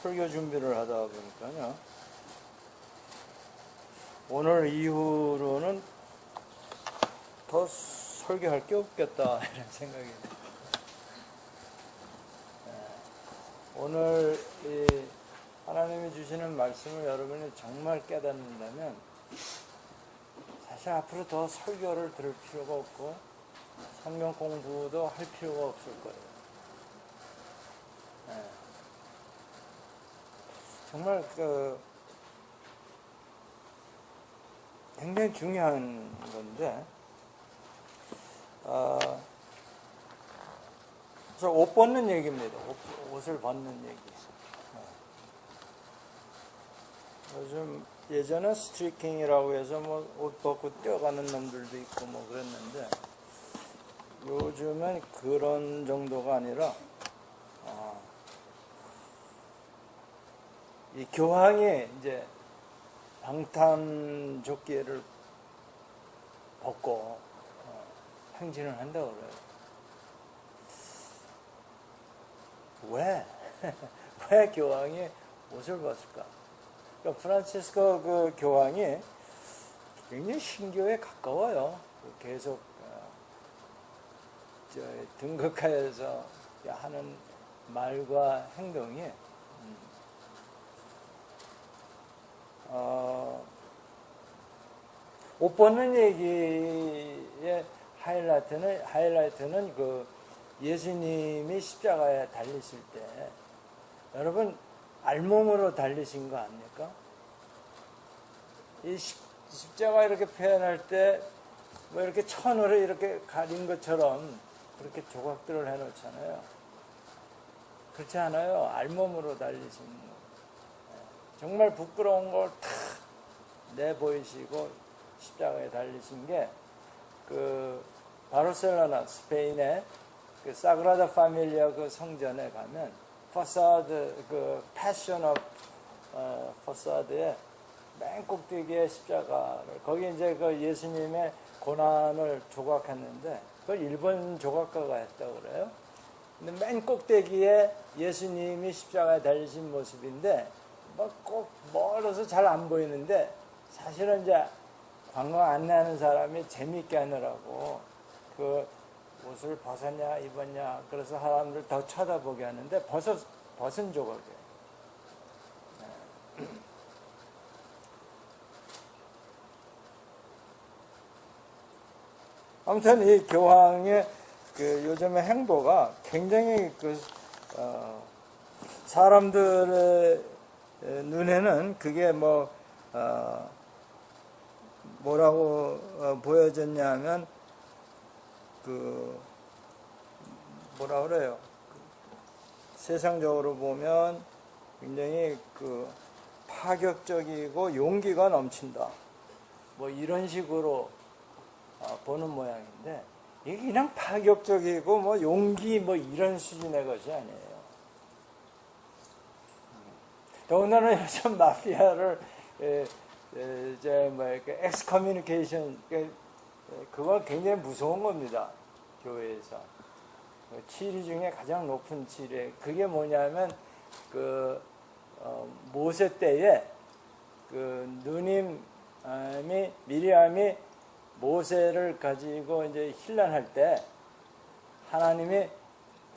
설교 준비를 하다 보니까요. 오늘 이후로는 더 설교할 게 없겠다 이런 생각이 듭니다. 오늘 이 하나님이 주시는 말씀을 여러분이 정말 깨닫는다면 사실 앞으로 더 설교를 들을 필요가 없고 성경 공부도 할 필요가 없을 거예요. 정말 굉장히 중요한 건데, 그래서 옷 벗는 얘기입니다. 옷을 벗는 얘기. 요즘 예전에 스트리킹이라고 해서 뭐 옷 벗고 뛰어가는 놈들도 있고 뭐 그랬는데, 요즘은 그런 정도가 아니라 이 교황이 이제 방탄조끼를 벗고 행진을 한다고 그래요. 왜? 왜 교황이 옷을 벗을까? 그러니까 프란치스코 그 교황이 굉장히 신교에 가까워요. 계속 등극하여서 하는 말과 행동이 옷 벗는 얘기의 하이라이트는 그 예수님이 십자가에 달리실 때, 여러분 알몸으로 달리신 거 아닙니까? 이 십자가 이렇게 표현할 때 뭐 이렇게 천으로 이렇게 가린 것처럼 그렇게 조각들을 해놓잖아요. 그렇지 않아요. 알몸으로 달리신 거. 정말 부끄러운 걸 다 내보이시고 십자가에 달리신 게 그 바르셀로나 스페인의 그 사그라다 파밀리아 그 성전에 가면 파사드 그 패션 오브 파사드에 맨 꼭대기에 십자가를, 거기 이제 그 예수님의 고난을 조각했는데 그걸 일본 조각가가 했다고 그래요. 근데 맨 꼭대기에 예수님이 십자가에 달리신 모습인데 뭐 꼭 멀어서 잘 안 보이는데, 사실은 이제 관광 안내하는 사람이 재미있게 하느라고 그 옷을 벗었냐 입었냐 그래서 사람들 더 쳐다보게 하는데 벗은 조각이에요. 아무튼 이 교황의 그 요즘의 행보가 굉장히 사람들의 눈에는 그게 뭐라고 보여졌냐면 뭐라 그래요? 세상적으로 보면 굉장히 파격적이고 용기가 넘친다. 뭐 이런 식으로 보는 모양인데, 이게 그냥 파격적이고 뭐 용기 뭐 이런 수준의 것이 아니에요. 더군다나 요즘 마피아를 이제 뭐 이렇게 엑스커뮤니케이션, 그건 굉장히 무서운 겁니다. 교회에서 치리 중에 가장 높은 치리, 그게 뭐냐면 모세 때에 누님이 미리암이 모세를 가지고 이제 hir난할 때 하나님이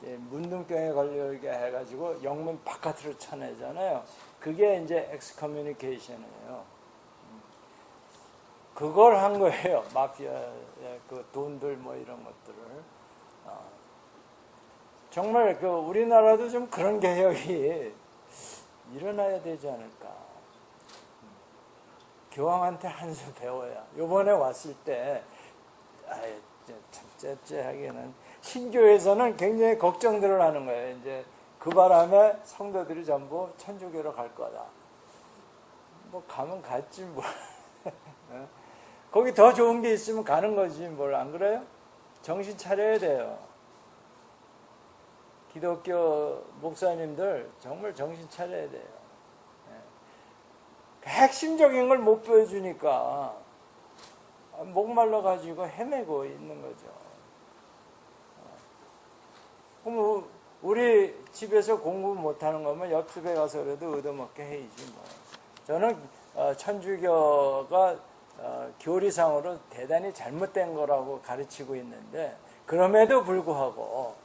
문둥병에 걸리게 해가지고 영문 바깥으로 쳐내잖아요. 그게 이제 엑스커뮤니케이션이에요. 그걸 한 거예요. 마피아의 그 돈들 뭐 이런 것들을. 정말 우리나라도 좀 그런 개혁이 일어나야 되지 않을까. 교황한테 한 수 배워야. 요번에 왔을 때 째째하게는 신교에서는 굉장히 걱정들을 하는 거예요. 이제 그 바람에 성도들이 전부 천주교로 갈 거다. 뭐 가면 갔지 뭐. 거기 더 좋은 게 있으면 가는 거지 뭘, 안 그래요? 정신 차려야 돼요. 기독교 목사님들 정말 정신 차려야 돼요. 핵심적인 걸 못 보여주니까 목말라 가지고 헤매고 있는 거죠. 그럼 우리 집에서 공부 못하는 거면 옆집에 가서 그래도 얻어먹게 해야지 뭐. 저는 천주교가 교리상으로 대단히 잘못된 거라고 가르치고 있는데 그럼에도 불구하고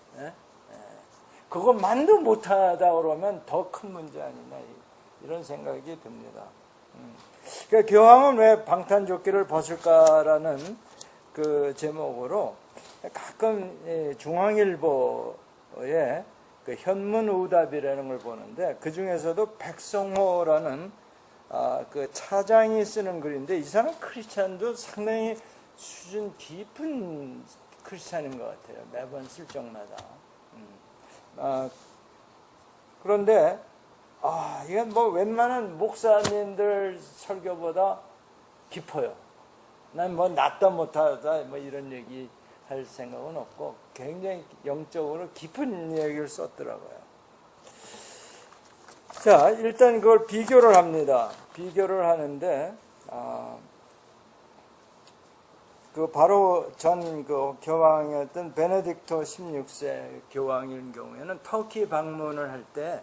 그것만도 못하다 그러면 더 큰 문제 아니냐 이런 생각이 듭니다. 그러니까 교황은 왜 방탄조끼를 벗을까라는 그 제목으로 가끔 중앙일보에 그 현문우답이라는 걸 보는데 그 중에서도 백성호라는 그 차장이 쓰는 글인데 이 사람 크리스찬도 상당히 수준 깊은 크리스찬인 것 같아요. 매번 쓸 적마다. 그런데 이건 뭐 웬만한 목사님들 설교보다 깊어요. 난 뭐 낫다 못하다 뭐 이런 얘기 할 생각은 없고 굉장히 영적으로 깊은 얘기를 썼더라고요. 자, 일단 그걸 비교를 합니다. 비교를 하는데 그 바로 전 그 교황이었던 베네딕토 16세 교황인 경우에는 터키 방문을 할 때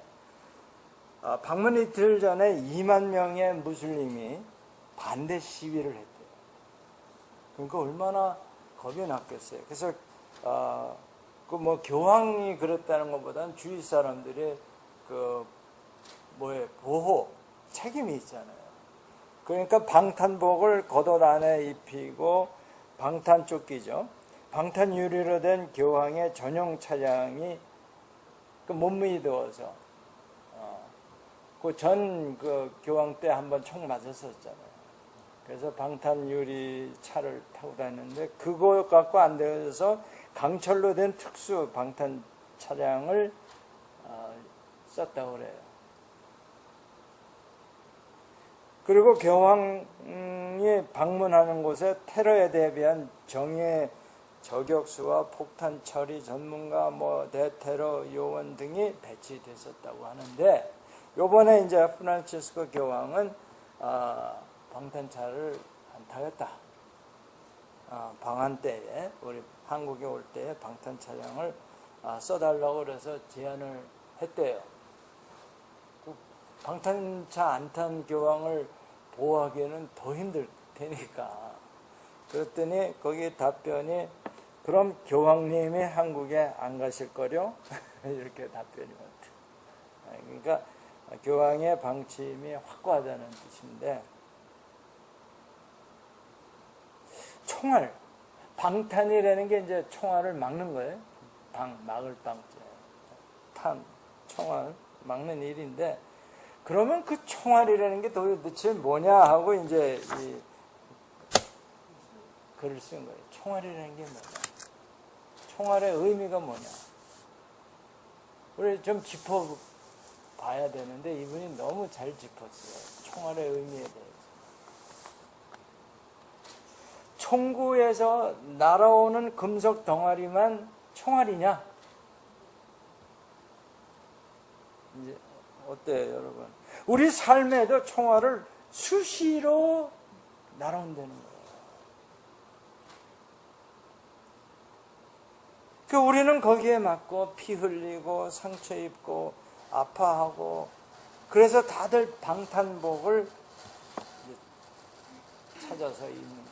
방문 이틀 전에 2만 명의 무슬림이 반대 시위를 했대요. 그러니까 얼마나 겁이 났겠어요. 그래서 그 뭐 교황이 그랬다는 것보다는 주위 사람들이 그 보호 책임이 있잖아요. 그러니까 방탄복을 겉옷 안에 입히고 방탄조끼죠. 방탄유리로 된 교황의 전용 차량이 그 몸이 더워서 그 전 그 교황 때 한번 총 맞았었잖아요. 그래서 방탄유리 차를 타고 다녔는데 그거 갖고 안 되어서 강철로 된 특수 방탄 차량을 썼다고 그래요. 그리고 교황이 방문하는 곳에 테러에 대비한 정예 저격수와 폭탄 처리 전문가, 대테러 요원 등이 배치됐었다고 하는데, 요번에 이제 프란치스코 교황은 방탄차를 안 타겠다. 방한 때에 우리 한국에 올 때에 방탄 차량을 써달라고 그래서 제안을 했대요. 방탄차 안 탄 교황을 보호하기에는 더 힘들 테니까. 그랬더니 거기 답변이 그럼 교황님이 한국에 안 가실 거요? 이렇게 답변이 왔대요. 그러니까 교황의 방침이 확고하다는 뜻인데, 총알, 방탄이라는 게 이제 총알을 막는 거예요. 막을 방자. 총알 막는 일인데, 그러면 그 총알이라는 게 도대체 뭐냐 하고 이제 이 글을 쓴 거예요. 총알이라는 게 뭐냐? 총알의 의미가 뭐냐? 우리 좀 짚어봐야 되는데 이분이 너무 잘 짚었어요. 총알의 의미에 대해서. 총구에서 날아오는 금속 덩어리만 총알이냐? 이제 어때요, 여러분? 우리 삶에도 총알을 수시로 날아온다는 거예요. 그 우리는 거기에 맞고 피 흘리고 상처 입고 아파하고, 그래서 다들 방탄복을 찾아서 입는 거예요.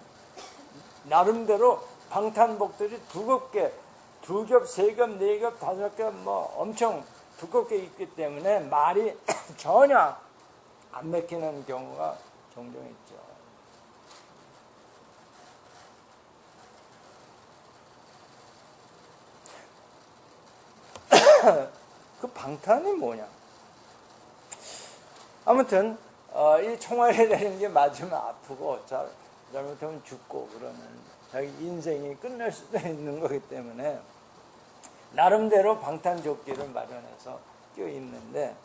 나름대로 방탄복들이 두껍게 2겹, 3겹, 4겹, 5겹 엄청 두껍게 입기 때문에 말이 전혀 안 맥히는 경우가 종종 있죠. 그 방탄이 뭐냐? 아무튼 이 총알이라는 게 맞으면 아프고 잘못하면 죽고 그러는 자기 인생이 끝날 수도 있는 거기 때문에 나름대로 방탄조끼를 마련해서 껴입는데,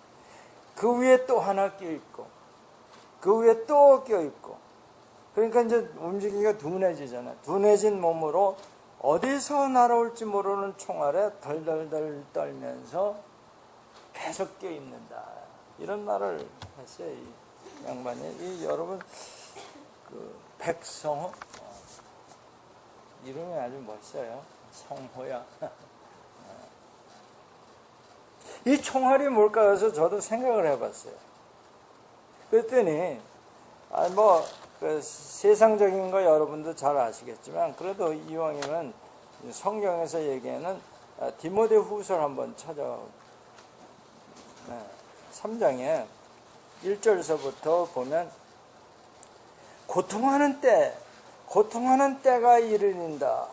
그 위에 또 하나 껴입고 그 위에 또 껴입고, 그러니까 이제 움직이기가 둔해지잖아요. 둔해진 몸으로 어디서 날아올지 모르는 총알에 덜덜덜 떨면서 계속 껴입는다. 이런 말을 했어요, 이 양반이. 여러분, 그 백성호, 이름이 아주 멋있어요. 성호야. 이 총알이 뭘까 해서 저도 생각을 해봤어요. 그랬더니 그 세상적인 거 여러분도 잘 아시겠지만 그래도 이왕이면 성경에서 얘기하는 디모데 후서를 한번 찾아보고 3장에 1절서부터 보면 고통하는 때가 이르는다.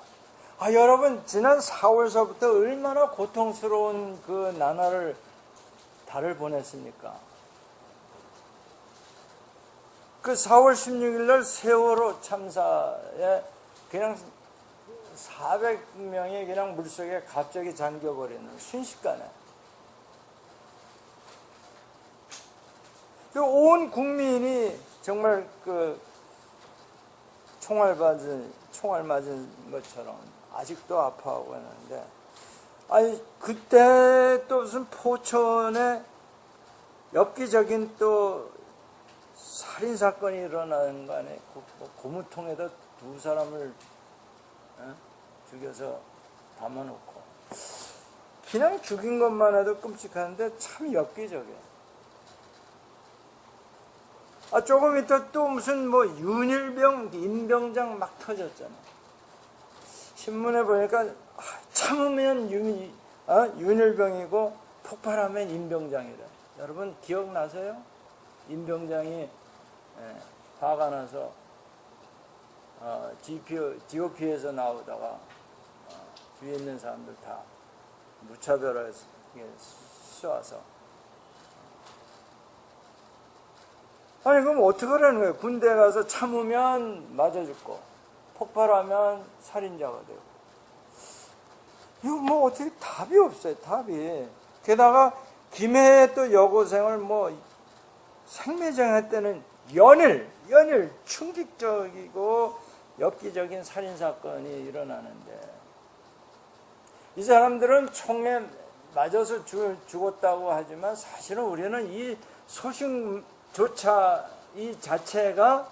여러분 지난 4월서부터 얼마나 고통스러운 그 나날을 달을 보냈습니까? 그 4월 16일 날 세월호 참사에 그냥 400명이 그냥 물속에 갑자기 잠겨버리는 순식간에 온 국민이 정말 그 총알 맞은 것처럼 아직도 아파하고 있는데, 그때 또 무슨 포천에 엽기적인 또 살인사건이 일어나는 거 아니에요? 고무통에다 2사람을 죽여서 담아놓고. 그냥 죽인 것만 해도 끔찍한데 참 엽기적이에요. 조금 있다 또 무슨 윤일병, 임병장 막 터졌잖아. 신문에 보니까 참으면 윤일병이고 폭발하면 임병장이래. 여러분 기억나세요? 임병장이 화가 나서 GOP에서 나오다가 뒤에 있는 사람들 다 무차별하게 쏘아서. 그럼 어떡하라는 거예요? 군대 가서 참으면 맞아 죽고 폭발하면 살인자가 되고. 이거 어떻게 답이 없어요, 답이. 게다가 김해의 또 여고생을 생매장할 때는 연일 충직적이고 엽기적인 살인사건이 일어나는데, 이 사람들은 총에 맞아서 죽었다고 하지만 사실은 우리는 이 소식조차 이 자체가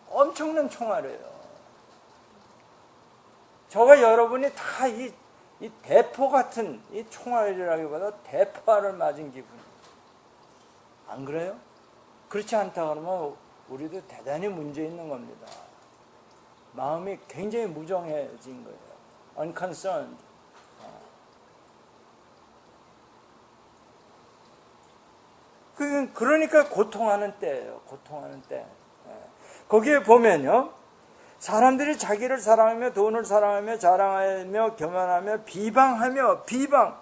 엄청난 총알이에요. 저와 여러분이 다 이 대포 같은 이 총알이라기보다 대포알을 맞은 기분. 안 그래요? 그렇지 않다 그러면 우리도 대단히 문제 있는 겁니다. 마음이 굉장히 무정해진 거예요. unconcerned. 그러니까 고통하는 때예요. 고통하는 때. 거기에 보면요, 사람들이 자기를 사랑하며 돈을 사랑하며 자랑하며 교만하며 비방하며 비방.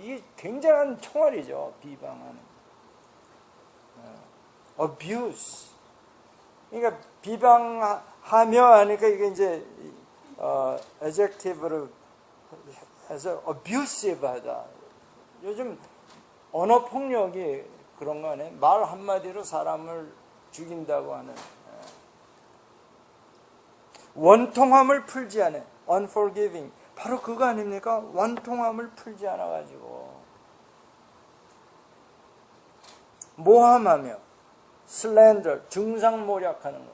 이게 굉장한 총알이죠. 비방하는. abuse. 그러니까 비방하며 하니까 이게 이제 adjective로 해서 abusive하다. 요즘 언어 폭력이 그런 거 아니에요? 말 한마디로 사람을 죽인다고 하는. 원통함을 풀지 않아. unforgiving. 바로 그거 아닙니까? 원통함을 풀지 않아 가지고 모함하며 slander, 중상모략하는 것.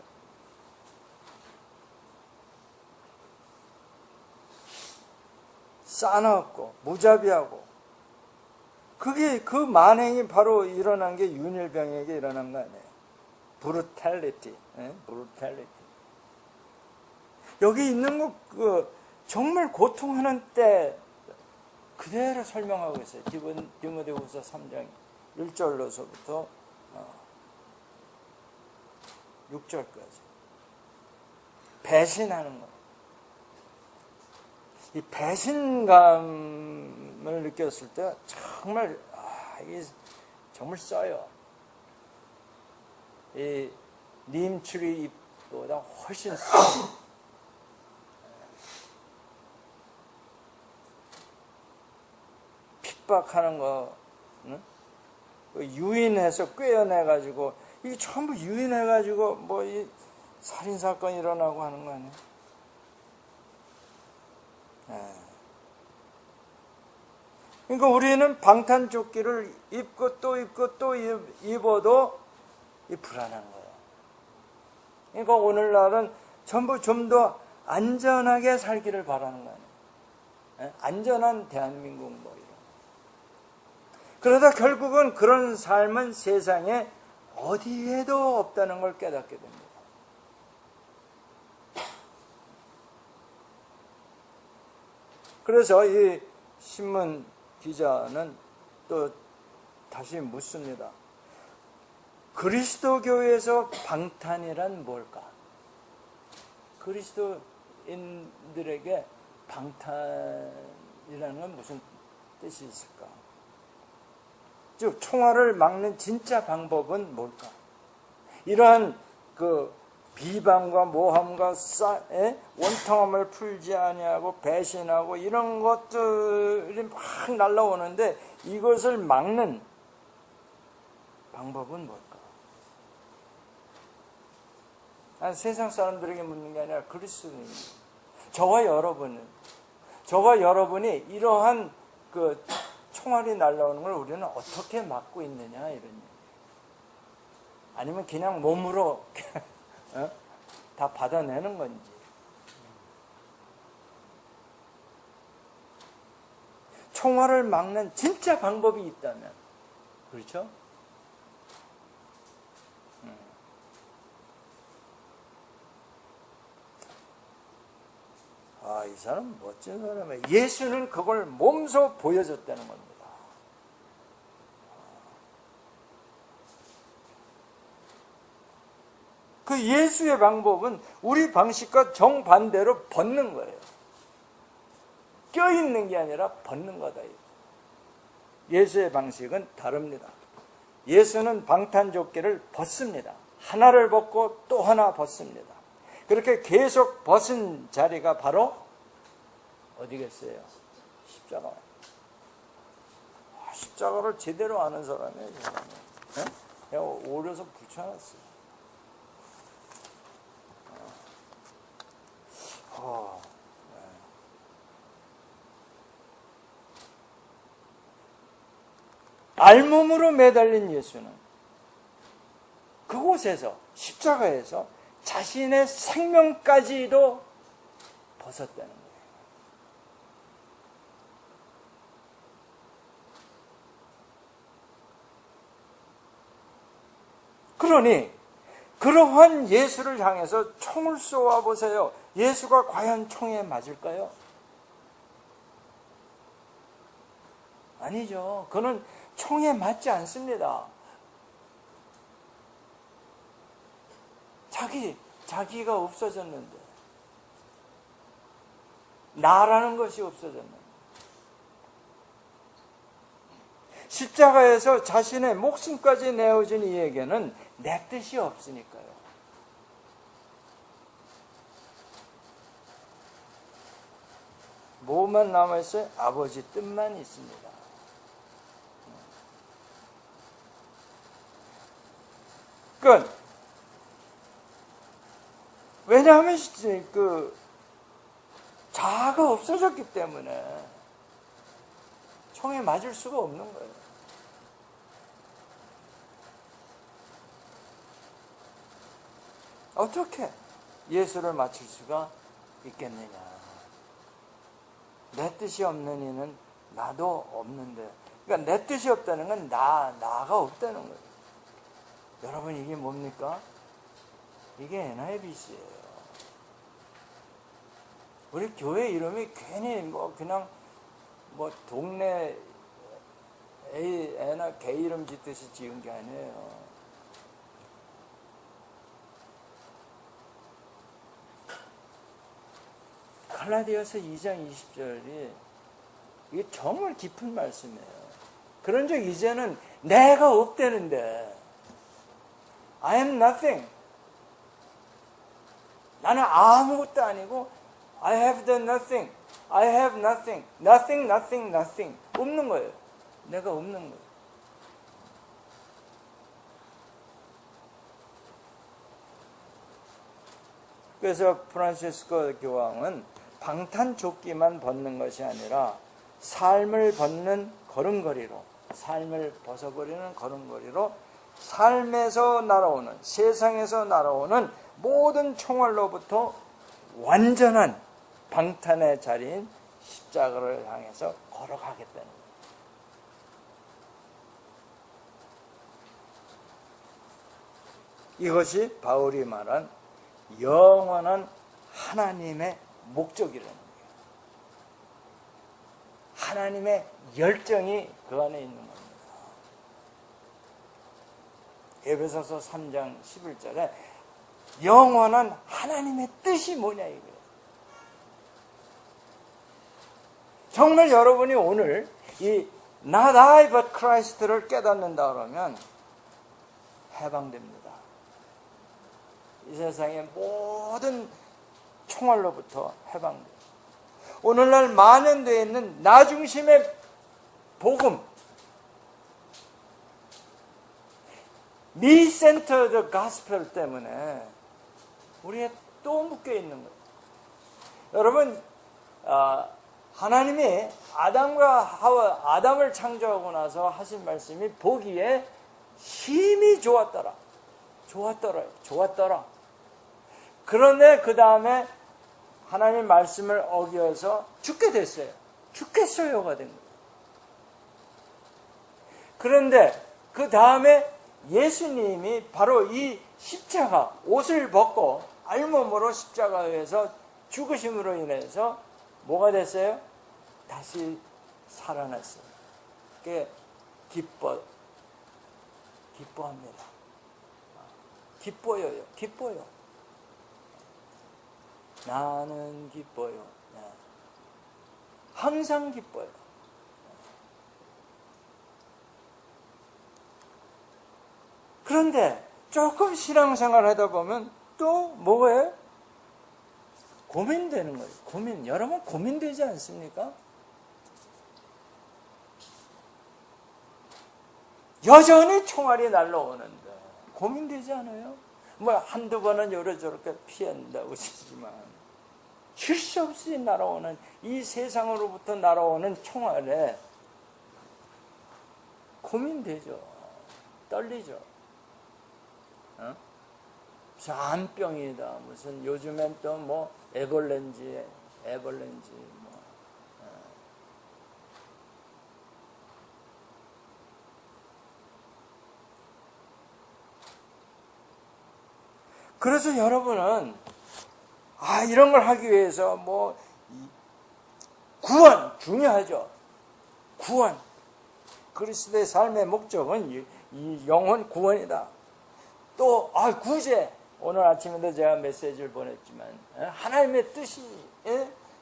싸납고 무자비하고. 그 만행이 바로 일어난 게 윤일병에게 일어난 거 아니에요? brutality. brutality. 여기 있는 거 정말 고통하는 때 그대로 설명하고 있어요. 디모데후서 3장 1절로서부터 6절까지. 배신하는 거. 이 배신감을 느꼈을 때 정말 이게 정말 써요. 이 님추리 잎보다 훨씬 써요. 핍박하는 거, 유인해서 꿰어내가지고, 이게 전부 유인해가지고, 이 살인사건이 일어나고 하는 거 아니에요? 그러니까 우리는 방탄조끼를 입고 또 입어도 이 불안한 거예요. 그러니까 오늘날은 전부 좀 더 안전하게 살기를 바라는 거 아니에요? 안전한 대한민국 이런. 그러다 결국은 그런 삶은 세상에 어디에도 없다는 걸 깨닫게 됩니다. 그래서 이 신문 기자는 또 다시 묻습니다. 그리스도교에서 방탄이란 뭘까? 그리스도인들에게 방탄이라는 건 무슨 뜻이 있을까? 즉 총알을 막는 진짜 방법은 뭘까? 이러한 그 비방과 모함과 원통함을 풀지 아니하고 배신하고 이런 것들이 막 날라오는데 이것을 막는 방법은 뭘까? 세상 사람들에게 묻는 게 아니라 그리스도인, 저와 여러분이 이러한 그 총알이 날라오는 걸 우리는 어떻게 막고 있느냐, 이런 얘기. 아니면 그냥 몸으로 다 받아내는 건지. 총알을 막는 진짜 방법이 있다면, 그렇죠? 이 사람 멋진 사람이에요. 예수는 그걸 몸소 보여줬다는 겁니다. 그 예수의 방법은 우리 방식과 정반대로 벗는 거예요. 껴있는 게 아니라 벗는 거다. 예수의 방식은 다릅니다. 예수는 방탄조끼를 벗습니다. 하나를 벗고 또 하나 벗습니다. 그렇게 계속 벗은 자리가 바로 어디겠어요? 십자가. 십자가를 제대로 아는 사람이에요. 네? 그냥 오려서 붙여놨어요. 네. 알몸으로 매달린 예수는 그곳에서, 십자가에서 자신의 생명까지도 벗었다는 거예요. 그러니 그러한 예수를 향해서 총을 쏘아 보세요. 예수가 과연 총에 맞을까요? 아니죠. 그는 총에 맞지 않습니다. 자기가 없어졌는데, 나라는 것이 없어졌는데, 십자가에서 자신의 목숨까지 내어준 이에게는 내 뜻이 없으니까요. 뭐만 남아있어요? 아버지 뜻만 있습니다. 그러니까 왜냐하면 그 자아가 없어졌기 때문에 총에 맞을 수가 없는 거예요. 어떻게 예수를 맞출 수가 있겠느냐? 내 뜻이 없는 이는 나도 없는데, 그러니까 내 뜻이 없다는 건 나가 없다는 거예요. 여러분, 이게 뭡니까? 이게 NIBC예요. 우리 교회 이름이 괜히 그냥 동네 애나 개 이름 짓듯이 지은 게 아니에요. 갈라디아서 2장 20절이 이게 정말 깊은 말씀이에요. 그런즉 이제는 내가 없다는데, I am nothing. 나는 아무것도 아니고 I have done nothing. I have nothing. Nothing, nothing, nothing. 없는 거예요. 내가 없는 거예요. 그래서 프란시스코 교황은 방탄조끼만 벗는 것이 아니라 삶을 벗는 걸음걸이로, 삶을 벗어버리는 걸음걸이로 삶에서 날아오는, 세상에서 날아오는 모든 총알로부터 완전한 방탄의 자리인 십자가를 향해서 걸어가겠다는 거예요. 이것이 바울이 말한 영원한 하나님의 목적이라는 거예요. 하나님의 열정이 그 안에 있는 겁니다. 에베소서 3장 11절에 영원한 하나님의 뜻이 뭐냐 이거예요. 정말 여러분이 오늘 이 Not I but Christ를 깨닫는다 그러면 해방됩니다. 이 세상의 모든 총알로부터 해방돼요. 오늘날 만연되어 있는 나 중심의 복음, 미 센터드 가스펠 때문에 우리에 또 묶여 있는 거예요. 여러분, 하나님이 아담을 창조하고 나서 하신 말씀이 보기에 힘이 좋았더라. 그런데 그 다음에 하나님 말씀을 어겨서 죽게 됐어요. 죽겠어요가 된 거예요. 그런데 그 다음에 예수님이 바로 이 십자가, 옷을 벗고 알몸으로 십자가에서 죽으심으로 인해서 뭐가 됐어요? 다시 살아났어요. 그게 기뻐합니다. 기뻐요. 나는 기뻐요. 항상 기뻐요. 그런데 조금 신앙생활 하다 보면 또 뭐예요? 고민되는 거예요. 여러분 고민되지 않습니까? 여전히 총알이 날라오는데 고민되지 않아요? 뭐 한두 번은 요래저렇게 피한다고 치지만 쉴 수 없이 날아오는 이 세상으로부터 날아오는 총알에 고민되죠. 떨리죠. 무슨 암병이다. 무슨 요즘엔 또 뭐 에벌렌지 뭐. 그래서 여러분은 이런 걸 하기 위해서 뭐 구원 중요하죠. 구원. 그리스도의 삶의 목적은 이 영혼 구원이다. 또 구제. 오늘 아침에도 제가 메시지를 보냈지만 하나님의 뜻이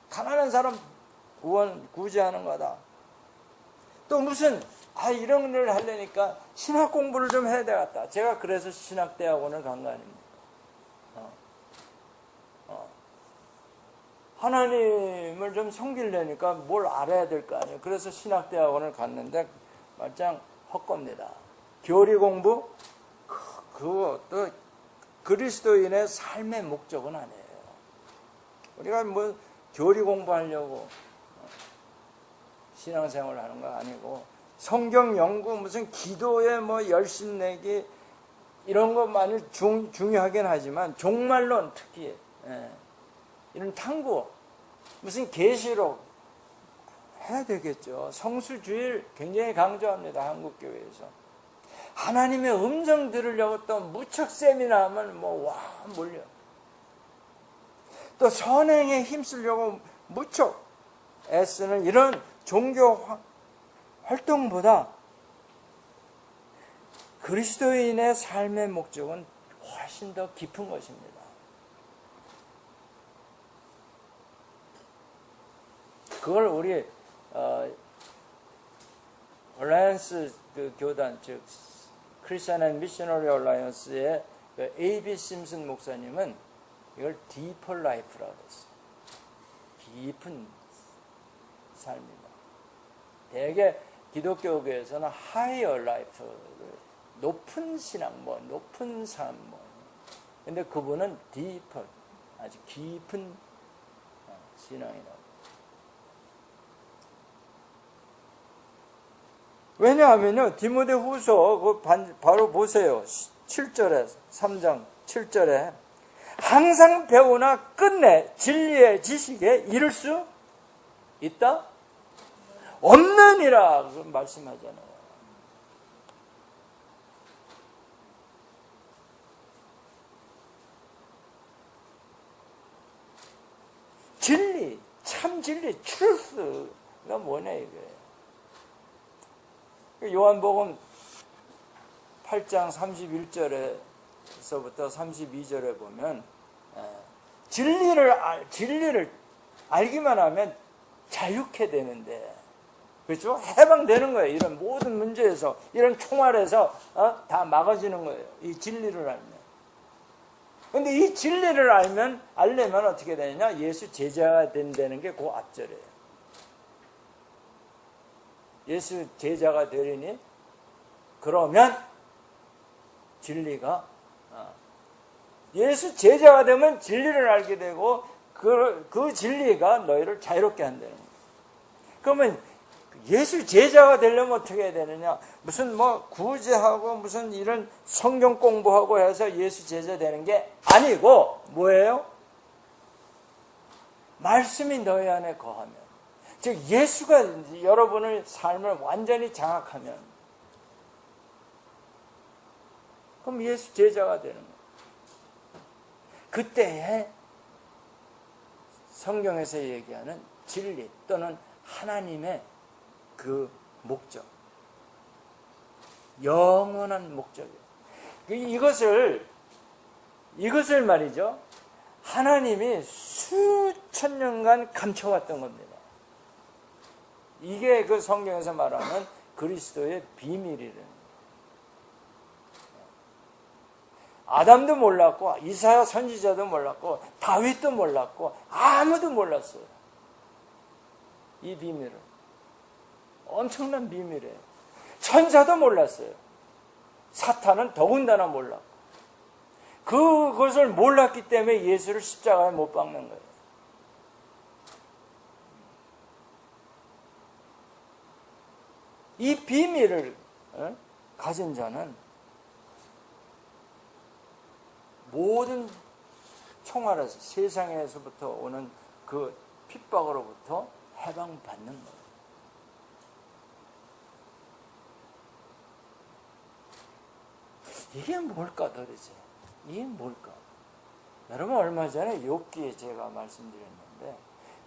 가난한 사람 구제하는 거다. 또 무슨 이런 걸 하려니까 신학 공부를 좀 해야 되겠다. 제가 그래서 신학대학원을 간 거 아닙니까? 하나님을 좀 섬기려니까 뭘 알아야 될 거 아니에요. 그래서 신학대학원을 갔는데 말짱 헛겁니다. 교리 공부? 그것도 그리스도인의 삶의 목적은 아니에요. 우리가 뭐 교리 공부하려고 신앙생활을 하는 거 아니고 성경 연구 무슨 기도에 뭐 열심 내기 이런 것만이 중요하긴 하지만 종말론 특히 이런 탐구 무슨 계시록 해야 되겠죠. 성수주의를 굉장히 강조합니다. 한국교회에서. 하나님의 음성 들으려고 또 무척 세미나 하면 몰려. 또 선행에 힘쓰려고 무척 애쓰는 이런 종교 활동보다 그리스도인의 삶의 목적은 훨씬 더 깊은 것입니다. 그걸 우리 얼라이언스 그 교단 즉 크리스천 앤 미셔너리 얼라이언스의 A.B. 심슨 목사님은 이걸 Deeper Life라고 했어요. 깊은 삶이다. 대개 기독교계에서는 Higher Life를 높은 신앙, 높은 삶, 근데 그분은 Deeper, 아주 깊은 신앙이라고. 왜냐하면요, 디모데후서 바로 보세요. 7절에 3장 7절에 항상 배우나 끝내 진리의 지식에 이를 수 있다? 없느니라 말씀하잖아요. 진리, 참 진리, truth가 뭐냐 이거예요. 요한복음 8장 31절에서부터 32절에 보면 진리를 알기만 하면 자유케 되는데, 그렇죠? 해방되는 거예요. 이런 모든 문제에서, 이런 총알에서 다 막아지는 거예요. 이 진리를 알면. 근데 이 진리를 알려면 어떻게 되느냐? 예수 제자가 된다는 게 그 앞절이에요. 예수 제자가 되리니, 그러면 진리가, 예수 제자가 되면 진리를 알게 되고, 그 진리가 너희를 자유롭게 한다는 거예요. 그러면 예수 제자가 되려면 어떻게 해야 되느냐? 무슨 구제하고 무슨 이런 성경 공부하고 해서 예수 제자 되는 게 아니고, 뭐예요? 말씀이 너희 안에 거하면, 즉 예수가 여러분의 삶을 완전히 장악하면, 그럼 예수 제자가 되는 거예요. 그때에 성경에서 얘기하는 진리 또는 하나님의 그 목적, 영원한 목적이에요. 이것을 말이죠, 하나님이 수천 년간 감춰왔던 겁니다. 이게 그 성경에서 말하는 그리스도의 비밀이라는. 아담도 몰랐고, 이사야 선지자도 몰랐고, 다윗도 몰랐고, 아무도 몰랐어요. 이 비밀을. 엄청난 비밀이에요. 천사도 몰랐어요. 사탄은 더군다나 몰랐고. 그것을 몰랐기 때문에 예수를 십자가에 못 박는 거예요. 이 비밀을 가진 자는 모든 총알에서, 세상에서부터 오는 그 핍박으로부터 해방받는 거예요. 이게 뭘까 도대체? 이게 뭘까? 여러분, 얼마 전에 욥기에 제가 말씀드렸는데,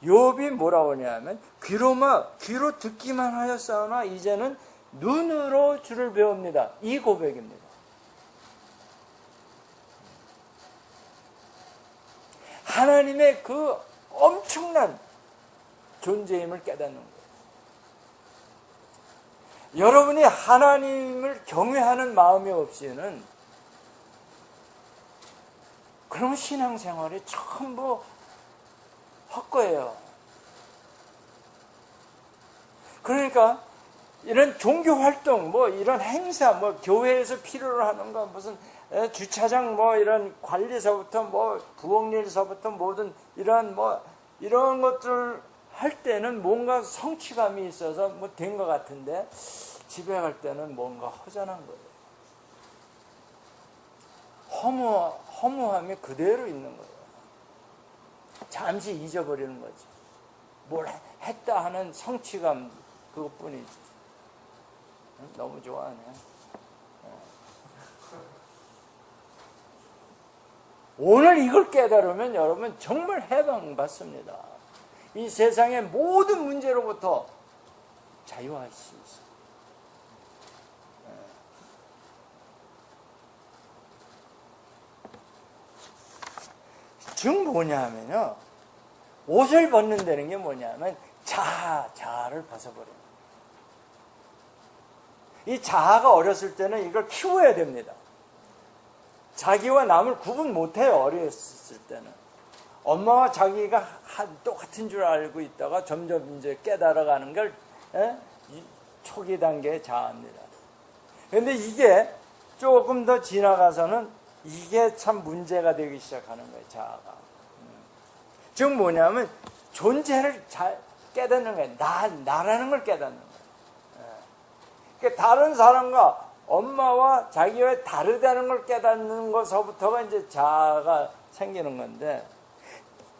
욥이 뭐라고 하냐면, 귀로 듣기만 하였사오나 이제는 눈으로 주를 배웁니다. 이 고백입니다. 하나님의 그 엄청난 존재임을 깨닫는 거예요. 여러분이 하나님을 경외하는 마음이 없이는, 그런 신앙생활이 전부 헛거예요. 그러니까 이런 종교활동, 이런 행사, 교회에서 필요로 하는 거, 무슨 주차장 이런 관리서부터 부엌일서부터 모든 이런 것들 할 때는 뭔가 성취감이 있어서 된 것 같은데, 집에 갈 때는 뭔가 허전한 거예요. 허무함이 그대로 있는 거예요. 잠시 잊어버리는 거죠. 뭘 했다 하는 성취감, 그것뿐이지. 너무 좋아하네. 오늘 이걸 깨달으면 여러분 정말 해방받습니다. 이 세상의 모든 문제로부터 자유할 수 있어요. 즉 뭐냐면요, 옷을 벗는다는 게 뭐냐면 자아를 벗어버려요. 이 자아가 어렸을 때는 이걸 키워야 됩니다. 자기와 남을 구분 못해요. 어렸을 때는 엄마와 자기가 똑같은 줄 알고 있다가 점점 이제 깨달아가는 걸 초기 단계의 자아입니다. 그런데 이게 조금 더 지나가서는 이게 참 문제가 되기 시작하는 거예요. 자아가. 즉 뭐냐면 존재를 잘 깨닫는 거예요. 나라는 걸 깨닫는 거예요. 그러니까 다른 사람과 엄마와 자기와 다르다는 걸 깨닫는 것서부터가 이제 자아가 생기는 건데,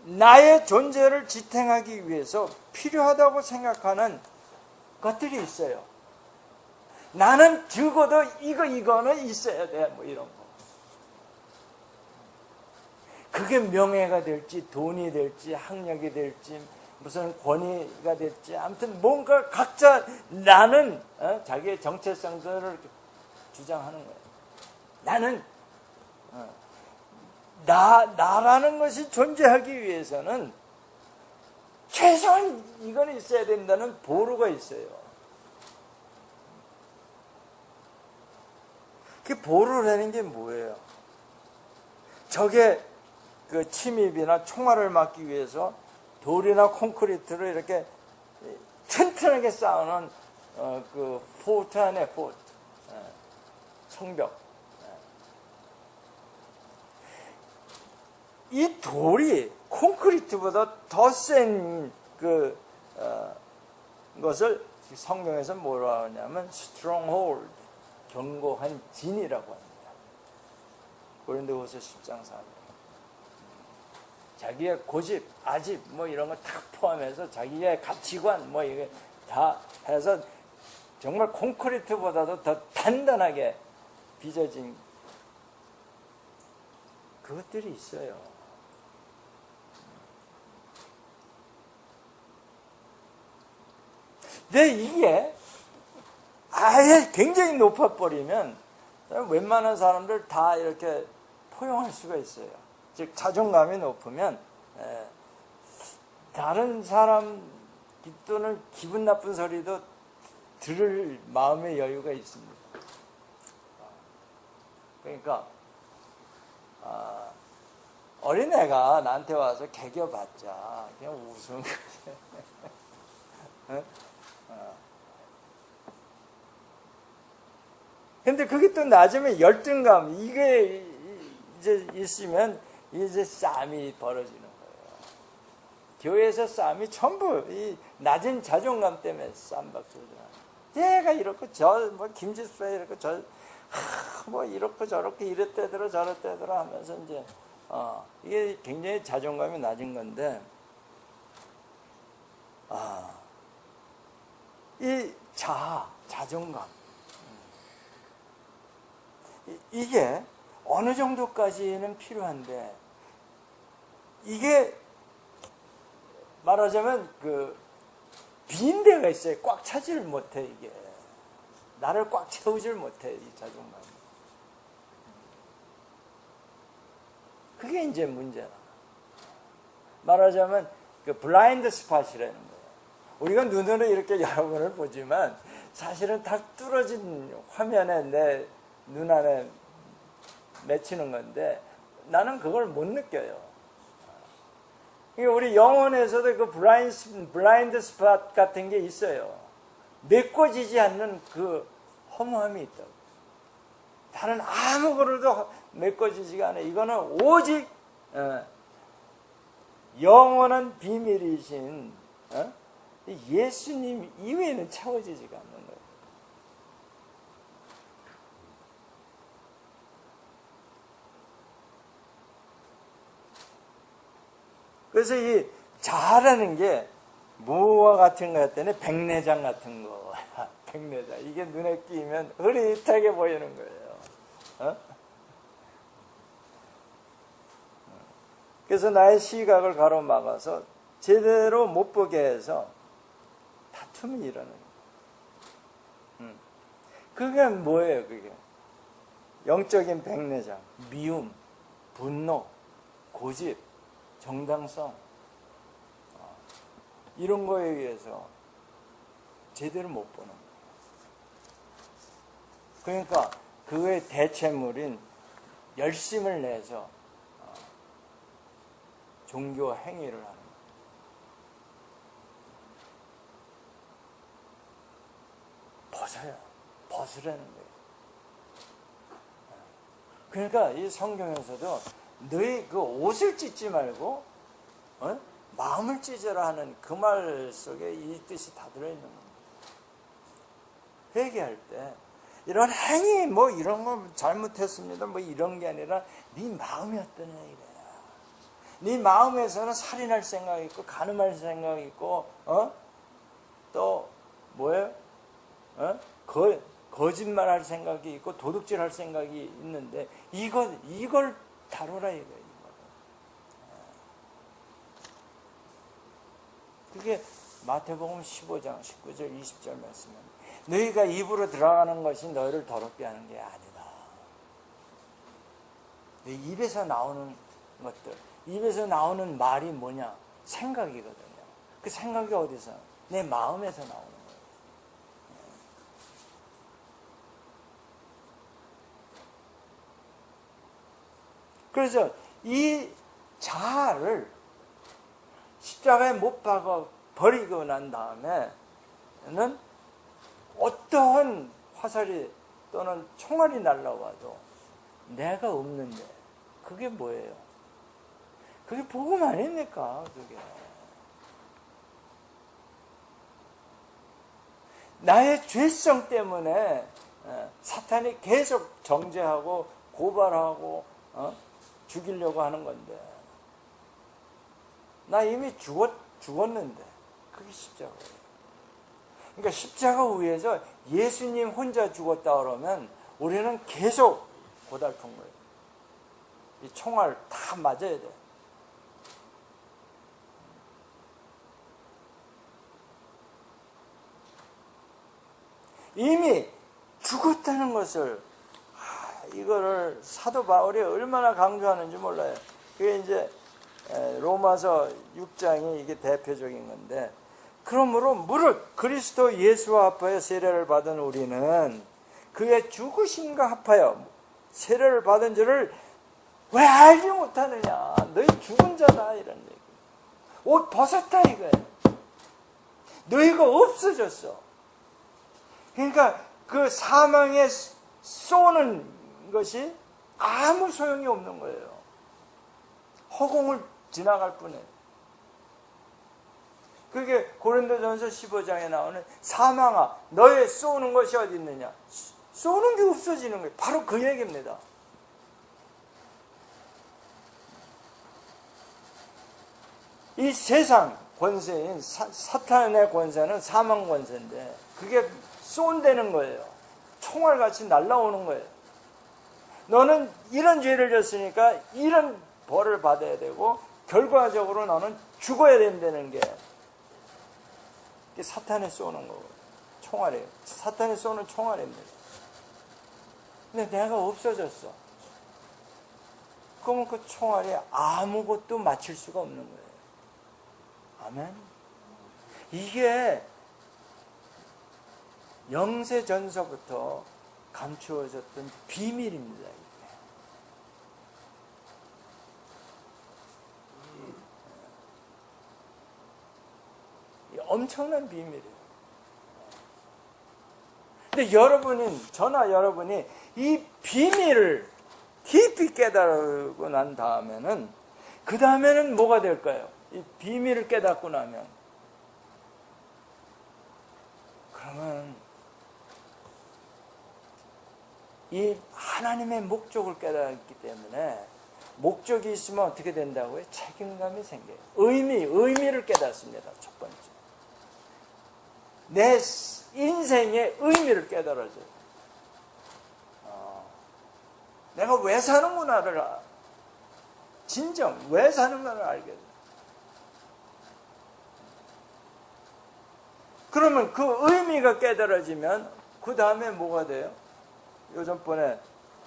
나의 존재를 지탱하기 위해서 필요하다고 생각하는 것들이 있어요. 나는 적어도 이거는 있어야 돼. 이런 거. 그게 명예가 될지 돈이 될지 학력이 될지 무슨 권위가 될지 아무튼 뭔가 각자 나는 자기의 정체성들을 주장하는 거예요. 나는 나라는 것이 존재하기 위해서는 최소한 이건 있어야 된다는 보루가 있어요. 그 보루라는 게 뭐예요? 적의 그 침입이나 총알을 막기 위해서 돌이나 콘크리트로 이렇게 튼튼하게 쌓아놓은 그 포트 안에 포트, 성벽. 이 돌이 콘크리트보다 더 센 것을 성경에서 뭐라 하냐면 stronghold, 견고한 진이라고 합니다. 고린도후서 10장 4절. 자기의 고집, 아집 뭐 이런 거 다 포함해서 자기의 가치관 뭐 이게 다 해서 정말 콘크리트보다도 더 단단하게 빚어진 그것들이 있어요. 근데 이게 아예 굉장히 높아버리면 웬만한 사람들 다 이렇게 포용할 수가 있어요. 즉 자존감이 높으면 다른 사람 또는 기분 나쁜 소리도 들을 마음의 여유가 있습니다. 그러니까 어린애가 나한테 와서 개겨봤자 그냥 웃음. 근데 그게 또 낮으면 열등감 이게 이제 있으면 이제 싸움이 벌어지는 거예요. 교회에서 싸움이 전부 이 낮은 자존감 때문에 싸움밖에 얘가 이렇고 뭐 김지수가 이렇고 뭐 이렇고 저렇게 이랬대더라 저랬대더라 하면서 이제 이게 굉장히 자존감이 낮은 건데 이 자존감 이게 어느 정도까지는 필요한데 이게 말하자면 그 빈 데가 있어요. 꽉 차지를 못해. 이게 나를 꽉 채우질 못해. 이 자존감이. 그게 이제 문제라. 말하자면 그 블라인드 스팟이라는 거예요. 우리가 눈으로 이렇게 여러분을 보지만 사실은 다 뚫어진 화면에 내 눈 안에 맺히는 건데 나는 그걸 못 느껴요. 우리 영혼에서도 그 블라인드 스팟 같은 게 있어요. 메꿔지지 않는 그 허무함이 있다고. 다른 아무거로도 메꿔지지가 않아요. 이거는 오직 영원한 비밀이신 예수님 이외에는 채워지지가 않는 거예요. 그래서 이 자아라는 게 뭐와 같은 거 같더니 백내장 같은 거. 백내장. 이게 눈에 끼면 흐릿하게 보이는 거예요. 그래서 나의 시각을 가로막아서 제대로 못 보게 해서 다툼이 일어나는 거예요. 그게 뭐예요, 그게? 영적인 백내장, 미움, 분노, 고집, 정당성 이런 거에 의해서 제대로 못 보는 거예요. 그러니까 그의 대체물인 열심을 내서 종교 행위를 하는 거예요. 벗으라는 거예요. 그러니까 이 성경에서도 너희 그 옷을 찢지 말고 마음을 찢어라 하는 그 말 속에 이 뜻이 다 들어있는 겁니다. 회개할 때 이런 행위 뭐 이런 거 잘못했습니다 뭐 이런 게 아니라 네 마음이 어떠냐 이거야. 네 마음에서는 살인할 생각이 있고 간음할 생각이 있고 또 뭐예요? 거짓말할 생각이 있고 도둑질할 생각이 있는데 이걸 다뤄라 이거예요. 그게 마태복음 15장 19절 20절 말씀입니다. 너희가 입으로 들어가는 것이 너희를 더럽게 하는 게 아니다. 내 입에서 나오는 것들, 입에서 나오는 말이 뭐냐? 생각이거든요. 그 생각이 어디서? 내 마음에서 나오는 거예요. 그래서 이 자아를 십자가에 못 박아 버리고 난 다음에는 어떠한 화살이 또는 총알이 날라와도 내가 없는데 그게 뭐예요? 그게 복음 아닙니까? 그게 나의 죄성 때문에 사탄이 계속 정죄하고 고발하고 죽이려고 하는 건데 나 이미 죽었는데 그게 십자가예요. 그러니까 십자가 위에서 예수님 혼자 죽었다 그러면 우리는 계속 고달픈 거예요. 이 총알 다 맞아야 돼. 이미 죽었다는 것을 이거를 사도 바울이 얼마나 강조하는지 몰라요. 그게 이제 로마서 6장이 이게 대표적인 건데, 그러므로 무릇 그리스도 예수와 합하여 세례를 받은 우리는 그의 죽으심과 합하여 세례를 받은 줄을 왜 알지 못하느냐? 너희 죽은 자다 이런 얘기. 옷 벗었다 이거예요. 너희가 없어졌어. 그러니까 그 사망에 쏘는 것이 아무 소용이 없는 거예요. 허공을 지나갈 뿐이에요. 그게 고린도전서 15장에 나오는 사망아 너의 쏘는 것이 어디 있느냐? 쏘는 게 없어지는 거예요. 바로 그 얘기입니다. 이 세상 권세인 사탄의 권세는 사망 권세인데 그게 쏜다는 거예요. 총알같이 날라오는 거예요. 너는 이런 죄를 졌으니까 이런 벌을 받아야 되고 결과적으로 너는 죽어야 된다는 게 사탄이 쏘는 거고 총알이에요. 사탄이 쏘는 총알입니다. 근데 내가 없어졌어. 그러면 그 총알이 아무것도 맞힐 수가 없는 거예요. 아멘. 이게 영세전서부터 감추어졌던 비밀입니다. 이게 엄청난 비밀이에요. 근데 저나 여러분이 이 비밀을 깊이 깨달고 난 다음에는 그 다음에는 뭐가 될까요? 이 비밀을 깨닫고 나면 그러면 이 하나님의 목적을 깨닫기 때문에 목적이 있으면 어떻게 된다고요? 책임감이 생겨요. 의미를 깨닫습니다. 첫 번째. 내 인생의 의미를 깨달아져요. 내가 왜 사는구나를 진정 왜 사는가를 알게 돼요. 그러면 그 의미가 깨달아지면 그 다음에 뭐가 돼요? 요전번에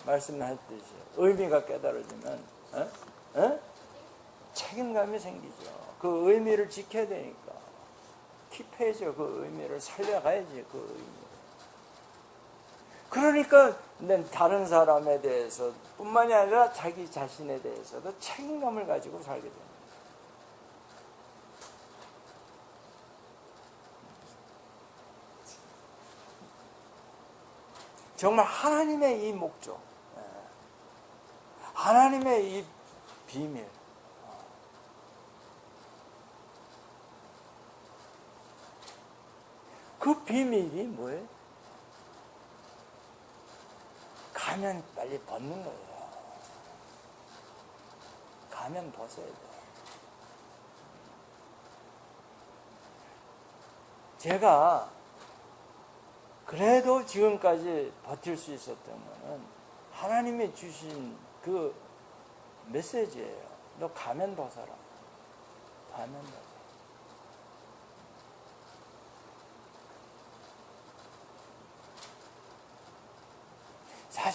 말씀하셨듯이 의미가 깨달아지면 책임감이 생기죠. 그 의미를 지켜야 되니까 킵해야죠. 그 의미를 살려가야지. 그 의미. 그러니까 다른 사람에 대해서 뿐만이 아니라 자기 자신에 대해서도 책임감을 가지고 살게 됩니다. 정말 하나님의 이 목적, 하나님의 이 비밀, 그 비밀이 뭐예요? 가면 빨리 벗는 거예요. 가면 벗어야 돼요. 제가 그래도 지금까지 버틸 수 있었던 거는 하나님이 주신 그 메시지예요. 너 가면 벗어라. 가면 벗어라.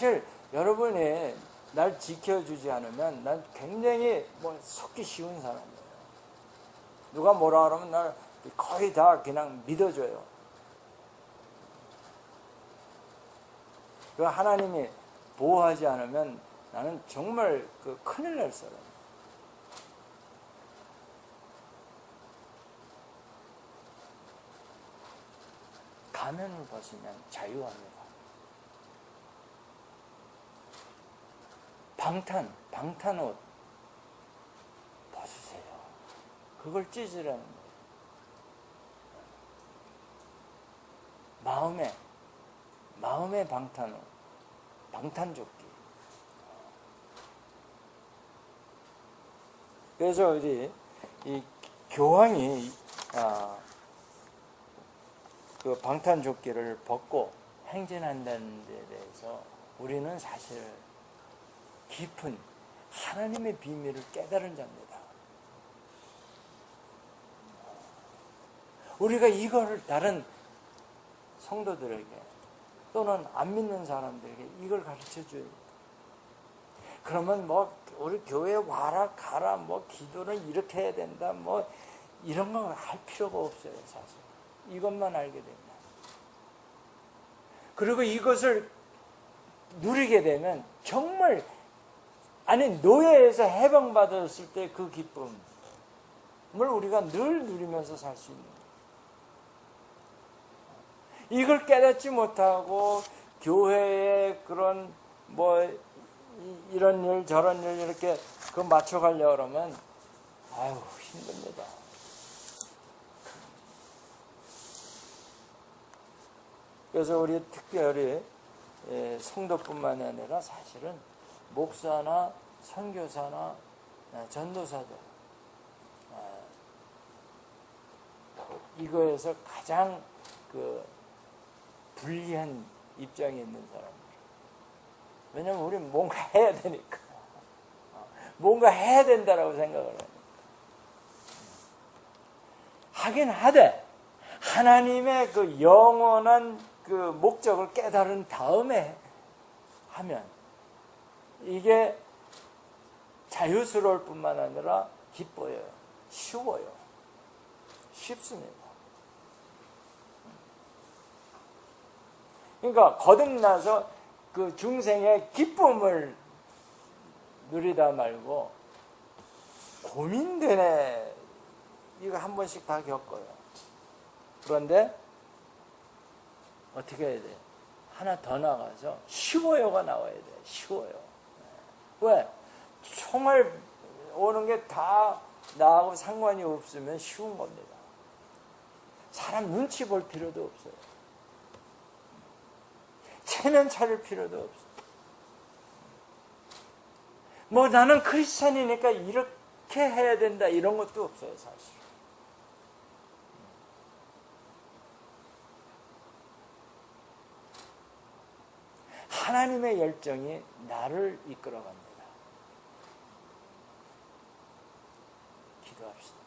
사실 여러분이 날 지켜주지 않으면 난 굉장히 속기 쉬운 사람이에요. 누가 뭐라 그러면 날 거의 다 그냥 믿어줘요. 그 하나님이 보호하지 않으면 나는 정말 큰일 날 사람이에요. 가면을 벗으면 자유합니다. 방탄 옷 벗으세요. 그걸 찢으라는 거예요. 마음의 방탄 옷, 방탄조끼. 그래서 우리 이 교황이 그 방탄조끼를 벗고 행진한다는 데 대해서 우리는 사실 깊은 하나님의 비밀을 깨달은 자입니다. 우리가 이걸 다른 성도들에게 또는 안 믿는 사람들에게 이걸 가르쳐 줘야 돼요. 그러면 우리 교회에 와라 가라 기도를 이렇게 해야 된다 이런 거 할 필요가 없어요. 사실 이것만 알게 되면. 그리고 이것을 누리게 되면 정말 노예에서 해방받았을 때 그 기쁨을 우리가 늘 누리면서 살 수 있는 거예요. 이걸 깨닫지 못하고 교회에 그런 이런 일 저런 일 이렇게 맞춰가려고 그러면 힘듭니다. 그래서 우리 특별히 성도뿐만 아니라 사실은 목사나 선교사나 전도사들 이거에서 가장 불리한 입장에 있는 사람들. 왜냐면 우리는 뭔가 해야 되니까. 뭔가 해야 된다라고 생각을 하니까. 하긴 하되 하나님의 그 영원한 그 목적을 깨달은 다음에 하면 이게 자유스러울 뿐만 아니라 기뻐요. 쉬워요. 쉽습니다. 그러니까 거듭나서 그 중생의 기쁨을 누리다 말고 고민되네. 이거 한 번씩 다 겪어요. 그런데 어떻게 해야 돼? 하나 더 나가서 쉬워요가 나와야 돼. 쉬워요. 왜? 총알 오는 게 다 나하고 상관이 없으면 쉬운 겁니다. 사람 눈치 볼 필요도 없어요. 체면 차릴 필요도 없어요. 나는 크리스찬이니까 이렇게 해야 된다 이런 것도 없어요. 사실. 하나님의 열정이 나를 이끌어갑니다. 기도합시다.